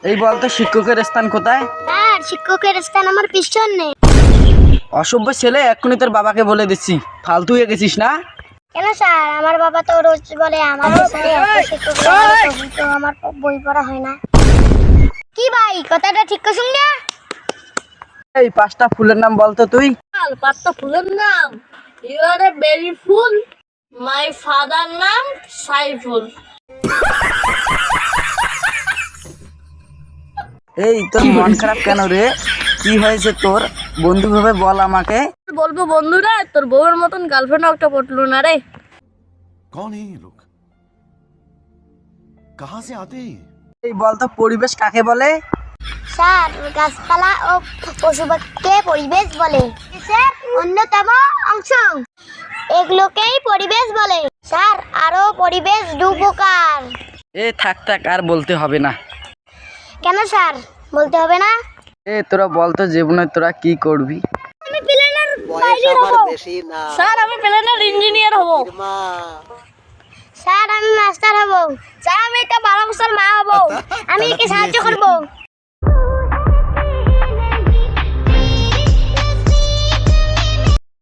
এই বলতো শিক্ষকের স্থান কোথায়? স্যার শিক্ষকের স্থান আমার পিছনে। অসভ্য ছেলে, এক্ষুনি তোর বাবাকে বলে দিচ্ছি। ফালতু হয়ে গেছিস না? কেন স্যার? আমার বাবা তো রোজ বলে আমাদের স্যারে এত শিক্ষক লাগালে তবু তো আমার বই পড়া হয় না। কি ভাই, কথাটা ঠিক করছুন না? এই 5টা ফুলের নাম বলতো তুই। 5টা ফুলের নাম, you R A berry full, my father নাম সাইফুল। এই তোর মন খারাপ কেন রে? কি হয়েছে তোর? বন্ধু ভাবে বল আমাকে। বলবো বন্ধুরা, তোর বউয়ের মতন গার্লফ্রেন্ড একটা পটলো না রে। कौन है ये लोग? कहाँ से आते हैं ये? এই বলতো পরিবেশ কাকে বলে? স্যার গাছপালা ও পশু পাখিকে পরিবেশ বলে। স্যার অন্যতম অংশ, এগুলোকেই পরিবেশ বলে। স্যার আরো পরিবেশ দু প্রকার। এ থাক থাক, আর বলতে হবে না। কেন স্যার বলতে হবে না? এ তোরা বলতো জীবনে তোরা কি করবি? আমি প্লেনের পাইলট হব। স্যার আমি প্লেনের ইঞ্জিনিয়ার হব। স্যার আমি মাস্টার হব। স্যার আমি একটা 12 বছর মা হব। আমি একে সাহায্য করব।